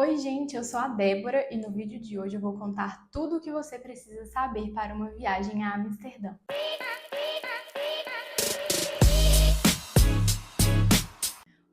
Oi, gente, eu sou a Débora e no vídeo de hoje eu vou contar tudo o que você precisa saber para uma viagem a Amsterdã.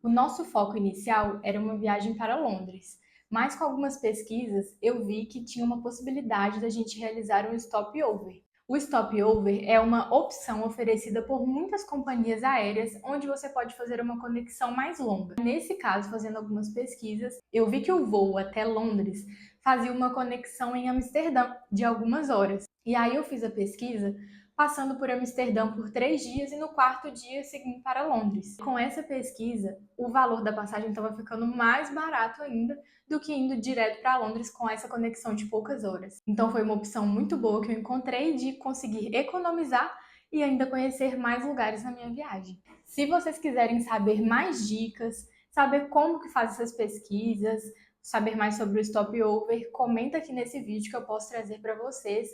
O nosso foco inicial era uma viagem para Londres, mas com algumas pesquisas eu vi que tinha uma possibilidade da gente realizar um stopover. O stopover é uma opção oferecida por muitas companhias aéreas onde você pode fazer uma conexão mais longa. Nesse caso, fazendo algumas pesquisas, eu vi que o voo até Londres fazia uma conexão em Amsterdã de algumas horas. E aí eu fiz a pesquisa passando por Amsterdã por 3 dias e no quarto dia seguindo para Londres. Com essa pesquisa, o valor da passagem estava ficando mais barato ainda do que indo direto para Londres com essa conexão de poucas horas. Então foi uma opção muito boa que eu encontrei de conseguir economizar e ainda conhecer mais lugares na minha viagem. Se vocês quiserem saber mais dicas, saber como que faz essas pesquisas, saber mais sobre o stopover, comenta aqui nesse vídeo que eu posso trazer para vocês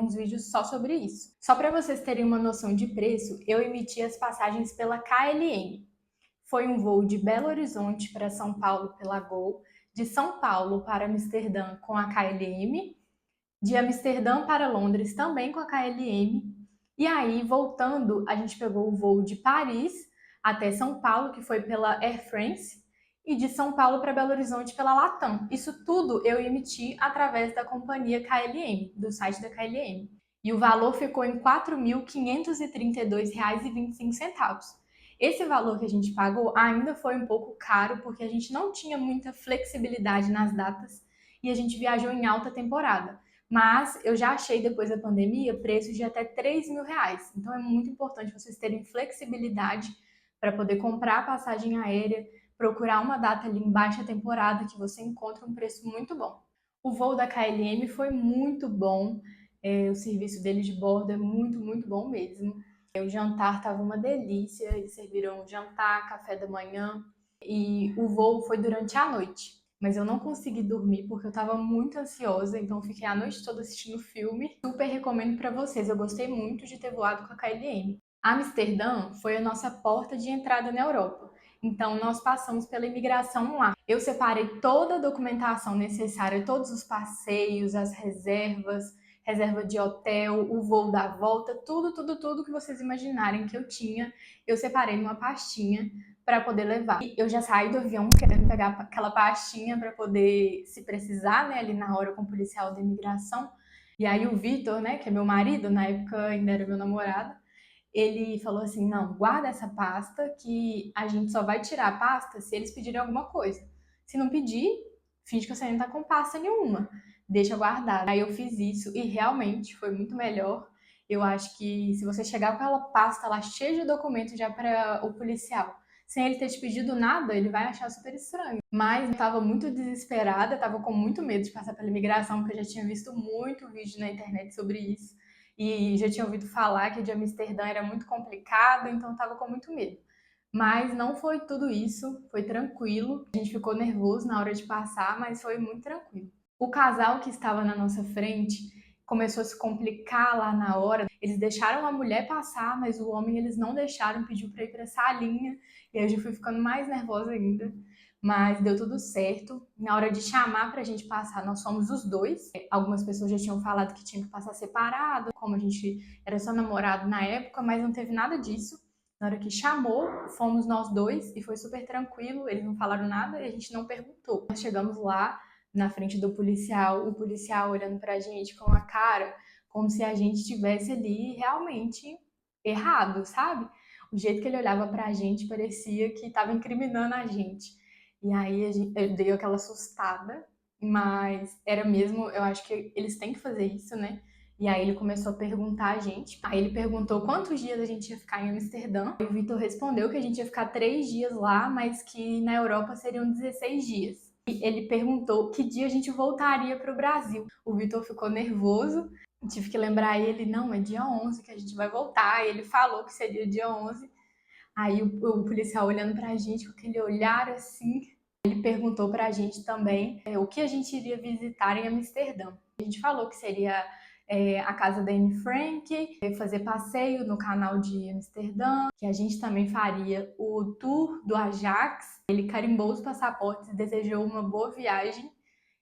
uns vídeos só sobre isso. Só para vocês terem uma noção de preço, eu emiti as passagens pela KLM. Foi um voo de Belo Horizonte para São Paulo pela Gol, de São Paulo para Amsterdã com a KLM, de Amsterdã para Londres também com a KLM. E aí, voltando, a gente pegou o voo de Paris até São Paulo, que foi pela Air France, e de São Paulo para Belo Horizonte pela Latam. Isso tudo eu emiti através da companhia KLM, do site da KLM. E o valor ficou em R$ 4.532,25. Esse valor que a gente pagou ainda foi um pouco caro, porque a gente não tinha muita flexibilidade nas datas e a gente viajou em alta temporada. Mas eu já achei depois da pandemia preços de até R$ 3.000. Então é muito importante vocês terem flexibilidade para poder comprar a passagem aérea, procurar uma data ali em baixa temporada que você encontra um preço muito bom. O voo da KLM foi muito bom, o serviço deles de bordo é muito, muito bom mesmo. O jantar estava uma delícia, eles serviram jantar, café da manhã e o voo foi durante a noite. Mas eu não consegui dormir porque eu estava muito ansiosa, então fiquei a noite toda assistindo filme. Super recomendo para vocês, eu gostei muito de ter voado com a KLM. Amsterdã foi a nossa porta de entrada na Europa, então nós passamos pela imigração lá. Eu separei toda a documentação necessária, todos os passeios, as reservas, reserva de hotel, o voo da volta, tudo que vocês imaginarem que eu tinha, eu separei numa pastinha para poder levar. E eu já saí do avião querendo pegar aquela pastinha para poder, se precisar, né, ali na hora com o policial da imigração. E aí o Vitor, né, que é meu marido, na época ainda era meu namorado, ele falou assim, não, guarda essa pasta que a gente só vai tirar a pasta se eles pedirem alguma coisa. Se não pedir, finge que você não tá com pasta nenhuma, deixa guardada. Aí eu fiz isso e realmente foi muito melhor. Eu acho que se você chegar com aquela pasta lá cheia de documentos já para o policial, sem ele ter te pedido nada, ele vai achar super estranho. Mas eu tava muito desesperada, tava com muito medo de passar pela imigração, porque eu já tinha visto muito vídeo na internet sobre isso e já tinha ouvido falar que de Amsterdã era muito complicado, então estava com muito medo. Mas não foi tudo isso, foi tranquilo. A gente ficou nervoso na hora de passar, mas foi muito tranquilo. O casal que estava na nossa frente começou a se complicar lá na hora. Eles deixaram a mulher passar, mas o homem eles não deixaram, pediu para ir para a salinha. E aí eu já fui ficando mais nervosa ainda. Mas deu tudo certo. Na hora de chamar pra gente passar, nós fomos os dois. Algumas pessoas já tinham falado que tinha que passar separado, como a gente era só namorado na época, mas não teve nada disso. Na hora que chamou, fomos nós dois e foi super tranquilo, eles não falaram nada e a gente não perguntou. Nós chegamos lá na frente do policial, o policial olhando pra gente com a cara como se a gente estivesse ali realmente errado, sabe? O jeito que ele olhava pra gente parecia que estava incriminando a gente. E aí eu dei aquela assustada, mas era mesmo, eu acho que eles têm que fazer isso, né? E aí ele começou a perguntar a gente. Aí ele perguntou quantos dias a gente ia ficar em Amsterdã. E o Vitor respondeu que a gente ia ficar 3 dias lá, mas que na Europa seriam 16 dias. E ele perguntou que dia a gente voltaria para o Brasil. O Vitor ficou nervoso. Tive que lembrar ele, não, é dia 11 que a gente vai voltar. E ele falou que seria dia 11. Aí o policial olhando pra gente com aquele olhar assim, ele perguntou pra gente também o que a gente iria visitar em Amsterdã. A gente falou que seria a casa da Anne Frank, fazer passeio no canal de Amsterdã, que a gente também faria o tour do Ajax. Ele carimbou os passaportes, desejou uma boa viagem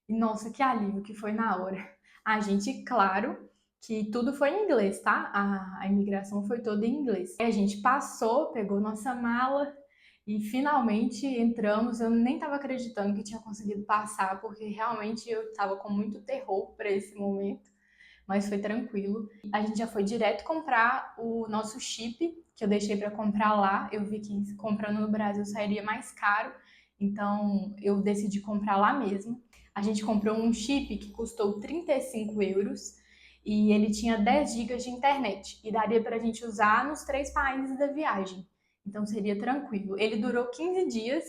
e nossa, que alívio que foi na hora. A gente, claro, que tudo foi em inglês, tá? A imigração foi toda em inglês. A gente passou, pegou nossa mala e finalmente entramos. Eu nem estava acreditando que tinha conseguido passar, porque realmente eu estava com muito terror para esse momento, mas foi tranquilo. A gente já foi direto comprar o nosso chip, que eu deixei para comprar lá. Eu vi que comprando no Brasil sairia mais caro, então eu decidi comprar lá mesmo. A gente comprou um chip que custou 35 euros e ele tinha 10 gigas de internet e daria para a gente usar nos 3 países da viagem. Então seria tranquilo. Ele durou 15 dias.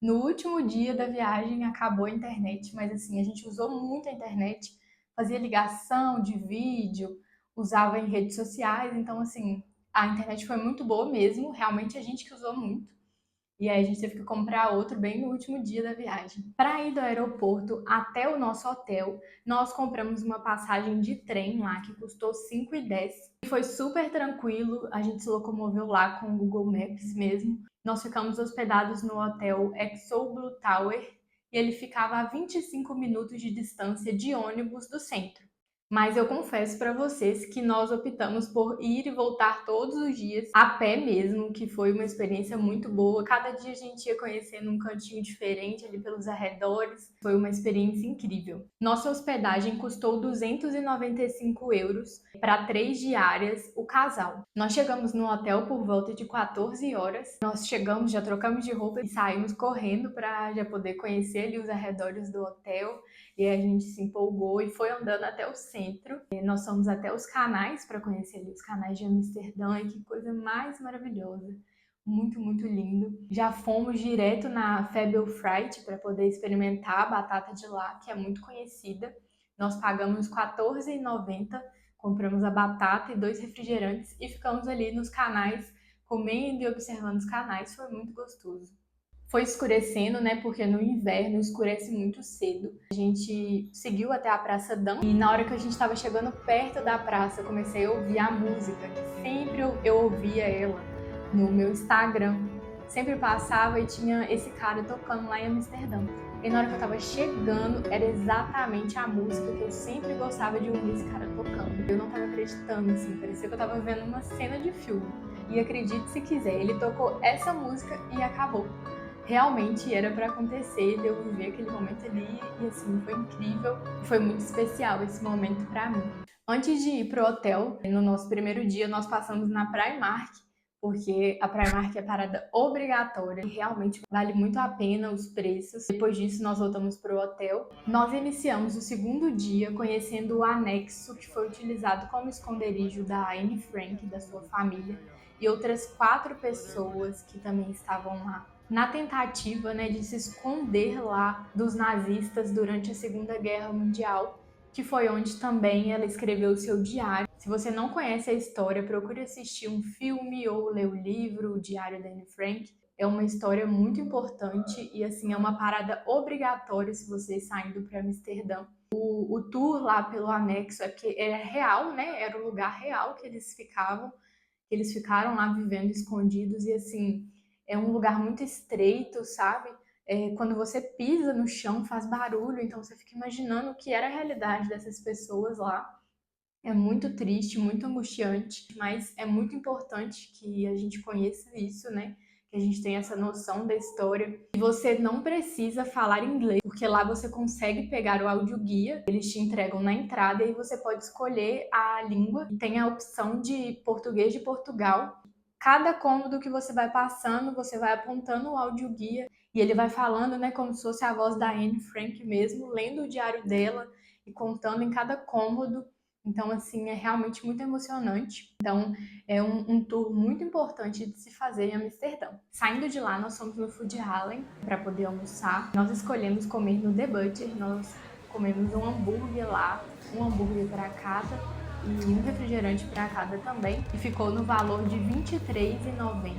No último dia da viagem acabou a internet, mas assim, a gente usou muito a internet, fazia ligação de vídeo, usava em redes sociais, então assim, a internet foi muito boa mesmo, realmente a gente que usou muito. E aí a gente teve que comprar outro bem no último dia da viagem. Para ir do aeroporto até o nosso hotel, nós compramos uma passagem de trem lá que custou 5,10. E foi super tranquilo, a gente se locomoveu lá com o Google Maps mesmo. Nós ficamos hospedados no hotel Exo Blue Tower e ele ficava a 25 minutos de distância de ônibus do centro. Mas eu confesso para vocês que nós optamos por ir e voltar todos os dias a pé mesmo, que foi uma experiência muito boa. Cada dia a gente ia conhecendo um cantinho diferente ali pelos arredores. Foi uma experiência incrível. Nossa hospedagem custou 295 euros para 3 diárias o casal. Nós chegamos no hotel por volta de 14 horas. Nós chegamos, já trocamos de roupa e saímos correndo para já poder conhecer ali os arredores do hotel. E a gente se empolgou e foi andando até o centro. E nós fomos até os canais para conhecer ali os canais de Amsterdã e que coisa mais maravilhosa. Muito, muito lindo. Já fomos direto na Fabel Fright para poder experimentar a batata de lá, que é muito conhecida. Nós pagamos R$14,90, compramos a batata e 2 refrigerantes e ficamos ali nos canais, comendo e observando os canais. Foi muito gostoso. Foi escurecendo, né? Porque no inverno escurece muito cedo. A gente seguiu até a Praça Dam e na hora que a gente estava chegando perto da praça, eu comecei a ouvir a música, que sempre eu ouvia ela no meu Instagram. Sempre passava e tinha esse cara tocando lá em Amsterdã. E na hora que eu tava chegando, era exatamente a música que eu sempre gostava de ouvir esse cara tocando. Eu não tava acreditando, assim, parecia que eu tava vendo uma cena de filme. E acredite se quiser, ele tocou essa música e acabou. Realmente era para acontecer, de eu viver aquele momento ali e assim, foi incrível, foi muito especial esse momento para mim. Antes de ir pro hotel, no nosso primeiro dia, nós passamos na Primark, porque a Primark é parada obrigatória e realmente vale muito a pena os preços. Depois disso, nós voltamos pro hotel. Nós iniciamos o segundo dia conhecendo o anexo que foi utilizado como esconderijo da Anne Frank, da sua família, e outras 4 pessoas que também estavam lá na tentativa, né, de se esconder lá dos nazistas durante a Segunda Guerra Mundial, que foi onde também ela escreveu o seu diário. Se você não conhece a história, procure assistir um filme ou ler o livro, O Diário da Anne Frank. É uma história muito importante e assim é uma parada obrigatória se você saindo para Amsterdã. O tour lá pelo anexo é que é real, né? Era o lugar real que eles ficavam, que eles ficaram lá vivendo escondidos e assim é um lugar muito estreito, sabe? Quando você pisa no chão faz barulho, então você fica imaginando o que era a realidade dessas pessoas lá. É muito triste, muito angustiante, mas é muito importante que a gente conheça isso, né? Que a gente tenha essa noção da história. E você não precisa falar inglês, porque lá você consegue pegar o audioguia, eles te entregam na entrada e você pode escolher a língua. E tem a opção de português de Portugal. Cada cômodo que você vai passando, você vai apontando o audioguia e ele vai falando, né, como se fosse a voz da Anne Frank mesmo, lendo o diário dela e contando em cada cômodo. Então, assim, é realmente muito emocionante. Então, é um tour muito importante de se fazer em Amsterdã. Saindo de lá, nós fomos no Food Hallen para poder almoçar. Nós escolhemos comer no The Butcher. Nós comemos um hambúrguer lá, um hambúrguer para cada e um refrigerante para cada também. E ficou no valor de R$ 23,90.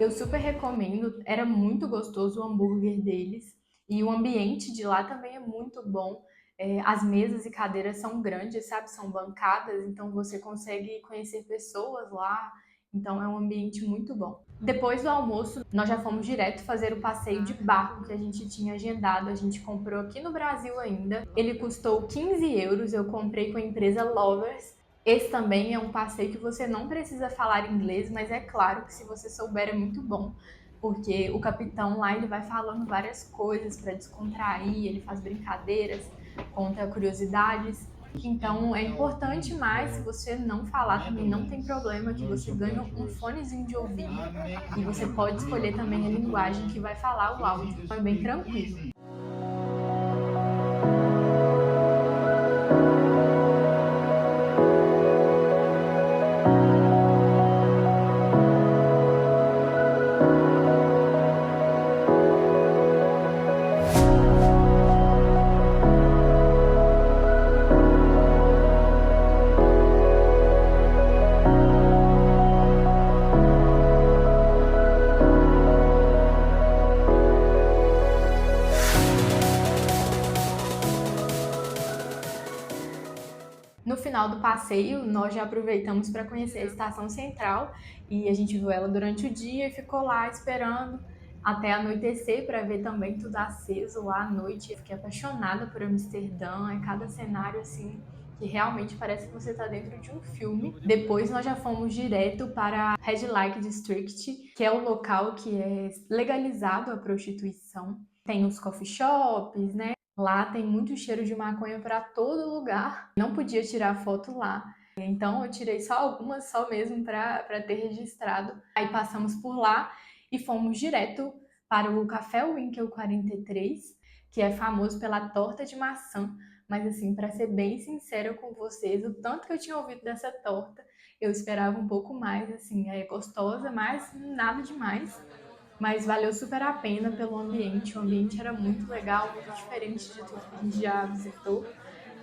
Eu super recomendo. Era muito gostoso o hambúrguer deles. E o ambiente de lá também é muito bom. As mesas e cadeiras são grandes, sabe? São bancadas, então você consegue conhecer pessoas lá. Então é um ambiente muito bom. Depois do almoço, nós já fomos direto fazer o passeio de barco que a gente tinha agendado. A gente comprou aqui no Brasil ainda. Ele custou 15 euros, eu comprei com a empresa Lovers. Esse também é um passeio que você não precisa falar inglês, mas é claro que se você souber é muito bom, porque o capitão lá ele vai falando várias coisas para descontrair, ele faz brincadeiras, conta curiosidades. Então é importante, mas se você não falar também não tem problema, que você ganha um fonezinho de ouvido e você pode escolher também a linguagem que vai falar o áudio. Então é bem tranquilo. No final do passeio, nós já aproveitamos para conhecer a estação central e a gente viu ela durante o dia e ficou lá esperando até anoitecer para ver também tudo aceso lá à noite. Eu fiquei apaixonada por Amsterdã, é cada cenário assim que realmente parece que você está dentro de um filme. Depois nós já fomos direto para Red Light District, que é o local que é legalizado a prostituição. Tem os coffee shops, né? Lá tem muito cheiro de maconha para todo lugar. Não podia tirar foto lá. Então eu tirei só algumas, só mesmo para ter registrado. Aí passamos por lá e fomos direto para o Café Winkel 43, que é famoso pela torta de maçã. Mas assim, para ser bem sincera com vocês, o tanto que eu tinha ouvido dessa torta, eu esperava um pouco mais, assim, é gostosa, mas nada demais. Mas valeu super a pena pelo ambiente. O ambiente era muito legal, muito diferente de tudo que a gente já visitou.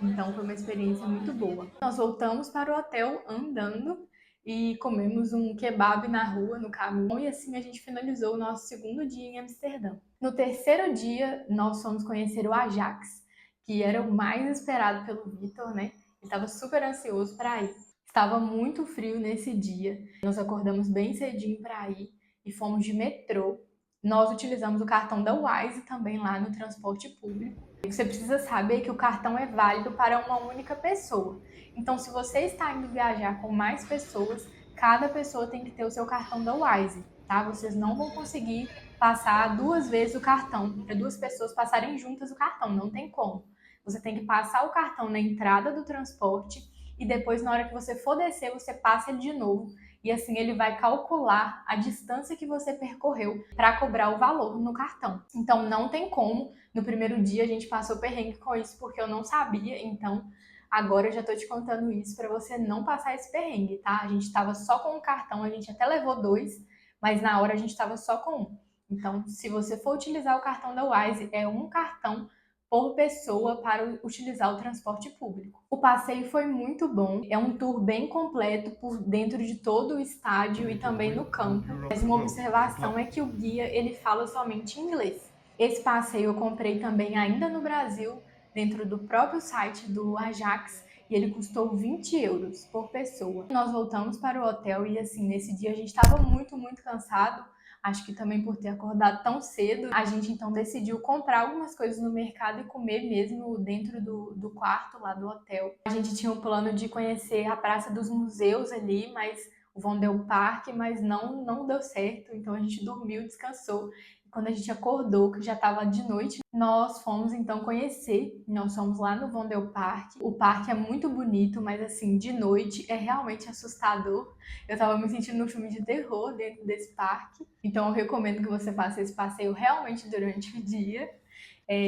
Então foi uma experiência muito boa. Nós voltamos para o hotel andando e comemos um kebab na rua, no caminho. E assim a gente finalizou o nosso segundo dia em Amsterdã. No terceiro dia, nós fomos conhecer o Ajax, que era o mais esperado pelo Vitor, né? Ele estava super ansioso para ir. Estava muito frio nesse dia. Nós acordamos bem cedinho para ir e fomos de metrô. Nós utilizamos o cartão da Wise também lá no transporte público. Você precisa saber que o cartão é válido para uma única pessoa. Então, se você está indo viajar com mais pessoas, cada pessoa tem que ter o seu cartão da Wise, tá? Vocês não vão conseguir passar duas vezes o cartão, para duas pessoas passarem juntas o cartão, não tem como. Você tem que passar o cartão na entrada do transporte e depois, na hora que você for descer, você passa ele de novo e assim ele vai calcular a distância que você percorreu para cobrar o valor no cartão. Então não tem como. No primeiro dia a gente passou perrengue com isso porque eu não sabia, então agora eu já tô te contando isso para você não passar esse perrengue, tá? A gente estava só com um cartão, a gente até levou dois, mas na hora a gente estava só com um. Então, se você for utilizar o cartão da Wise, é um cartão por pessoa para utilizar o transporte público. O passeio foi muito bom, é um tour bem completo por dentro de todo o estádio e também no campo. Mas uma observação é que o guia ele fala somente inglês. Esse passeio eu comprei também ainda no Brasil, dentro do próprio site do Ajax, e ele custou 20 euros por pessoa. Nós voltamos para o hotel e assim, nesse dia a gente estava muito cansado. Acho que também por ter acordado tão cedo, a gente então decidiu comprar algumas coisas no mercado e comer mesmo dentro do quarto lá do hotel. A gente tinha o plano de conhecer a Praça dos Museus ali, mas o Vondelpark, mas não deu certo, então a gente dormiu, descansou. Quando a gente acordou, que já estava de noite, nós fomos então conhecer. Nós fomos lá no Vondelpark. O parque é muito bonito, mas assim, de noite é realmente assustador. Eu tava me sentindo num filme de terror dentro desse parque. Então eu recomendo que você faça esse passeio realmente durante o dia.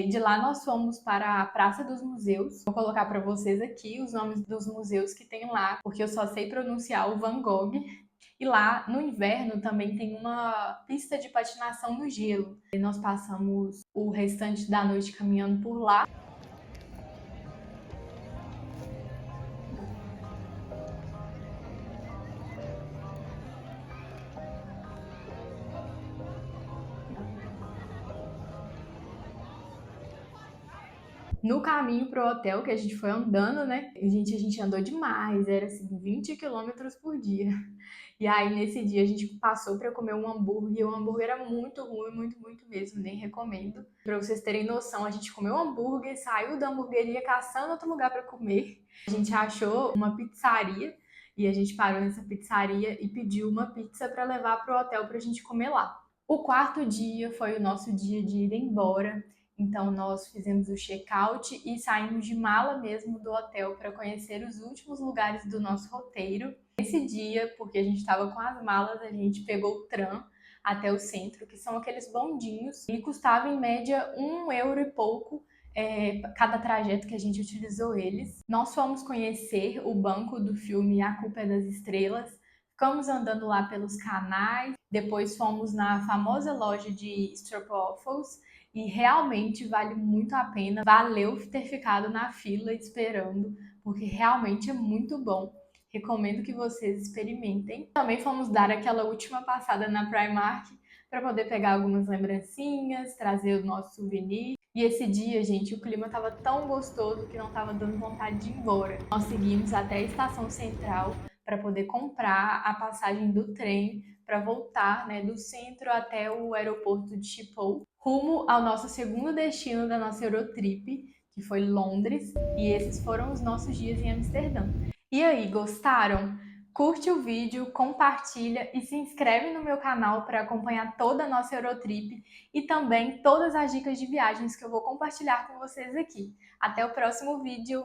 De lá nós fomos para a Praça dos Museus. Vou colocar para vocês aqui os nomes dos museus que tem lá, porque eu só sei pronunciar o Van Gogh. E lá, no inverno, também tem uma pista de patinação no gelo. E nós passamos o restante da noite caminhando por lá. No caminho pro hotel, que a gente foi andando, né? A gente andou demais, era assim, 20 quilômetros por dia. E aí, nesse dia, a gente passou para comer um hambúrguer. E o hambúrguer era muito ruim, muito, muito mesmo. Nem recomendo. Para vocês terem noção, a gente comeu hambúrguer, saiu da hamburgueria caçando outro lugar para comer. A gente achou uma pizzaria e a gente parou nessa pizzaria e pediu uma pizza para levar para o hotel para a gente comer lá. O quarto dia foi o nosso dia de ir embora. Então, nós fizemos o check-out e saímos de mala mesmo do hotel para conhecer os últimos lugares do nosso roteiro. Nesse dia, porque a gente estava com as malas, a gente pegou o tram até o centro, que são aqueles bondinhos, e custava em média €1 e pouco cada trajeto que a gente utilizou eles. Nós fomos conhecer o banco do filme A Culpa é das Estrelas, ficamos andando lá pelos canais, depois fomos na famosa loja de stroopwafels, e realmente vale muito a pena, valeu ter ficado na fila esperando, porque realmente é muito bom. Recomendo que vocês experimentem. Também fomos dar aquela última passada na Primark para poder pegar algumas lembrancinhas, trazer o nosso souvenir. E esse dia, gente, o clima estava tão gostoso que não estava dando vontade de ir embora. Nós seguimos até a estação central para poder comprar a passagem do trem para voltar, né, do centro até o aeroporto de Schiphol, rumo ao nosso segundo destino da nossa Eurotrip, que foi Londres, e esses foram os nossos dias em Amsterdã. E aí, gostaram? Curte o vídeo, compartilha e se inscreve no meu canal para acompanhar toda a nossa Eurotrip e também todas as dicas de viagens que eu vou compartilhar com vocês aqui. Até o próximo vídeo!